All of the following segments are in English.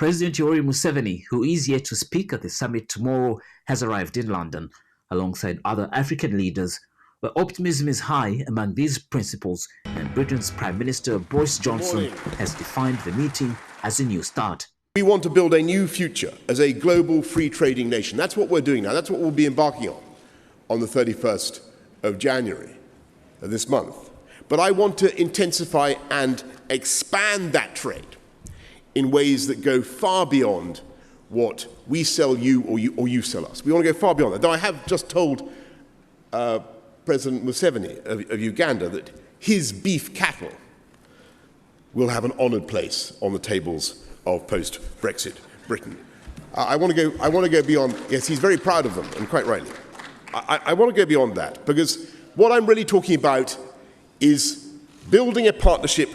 President Boris Museveni, who is yet to speak at the summit tomorrow, has arrived in London, alongside other African leaders, where optimism is high among these principals, and Britain's Prime Minister Boris Johnson has defined the meeting as a new start. We want to build a new future as a global free trading nation. That's what we're doing now. That's what we'll be embarking on the 31st of January of this month. But I want to intensify and expand that trade in ways that go far beyond what we sell you or you sell us. We want to go far beyond that. Though I have just told President Museveni of Uganda that his beef cattle will have an honoured place on the tables of post-Brexit Britain. I want to go beyond. Yes, he's very proud of them, and quite rightly. I want to go beyond that, because what I'm really talking about is building a partnership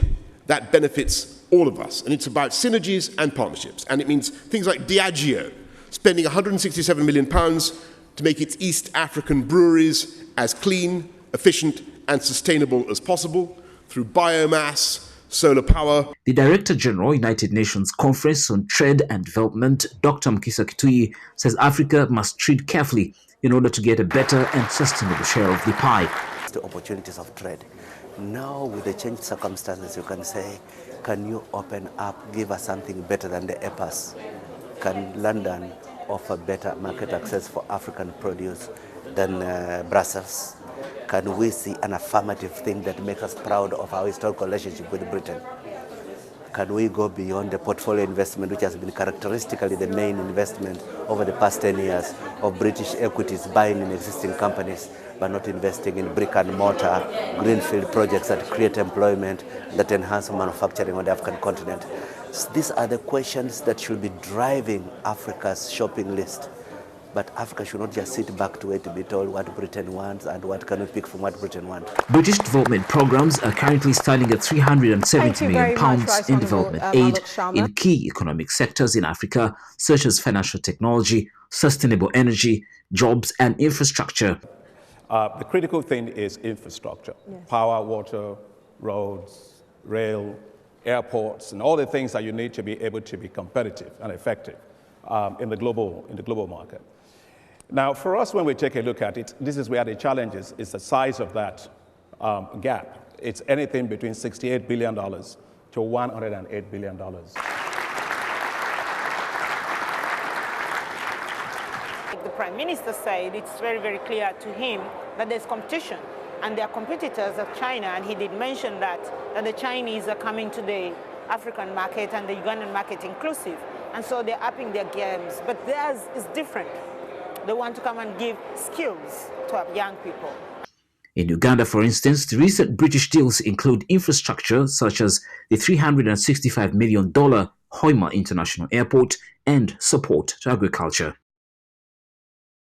that benefits all of us, and it's about synergies and partnerships, and it means things like Diageo spending £167 million to make its East African breweries as clean, efficient and sustainable as possible through biomass, solar power. The Director General, United Nations Conference on Trade and Development, Dr. Mkisa Kituyi, says Africa must tread carefully in order to get a better and sustainable share of the pie. The opportunities of trade. Now, with the changed circumstances, you can say, can you open up, give us something better than the EPAS? Can London offer better market access for African produce than Brussels? Can we see an affirmative thing that makes us proud of our historical relationship with Britain? Can we go beyond the portfolio investment, which has been characteristically the main investment over the past 10 years of British equities buying in existing companies, but not investing in brick and mortar, greenfield projects that create employment, that enhance manufacturing on the African continent? So these are the questions that should be driving Africa's shopping list. But Africa should not just sit back to wait to be told what Britain wants and what can we pick from what Britain wants. British development programs are currently standing at £370 million in development aid in key economic sectors in Africa, such as financial technology, sustainable energy, jobs and infrastructure. The critical thing is infrastructure, yes. Power, water, roads, rail, airports, and all the things that you need to be able to be competitive and effective in the global market. Now, for us, when we take a look at it, this is where the challenge is the size of that gap. It's anything between $68 billion to $108 billion. The Prime Minister said it's very, very clear to him that there's competition, and their competitors are China, and he did mention that the Chinese are coming to the African market and the Ugandan market inclusive, and so they're upping their games, but theirs is different. They want to come and give skills to our young people. In Uganda, for instance, the recent British deals include infrastructure such as the $365 million Hoima International Airport and support to agriculture.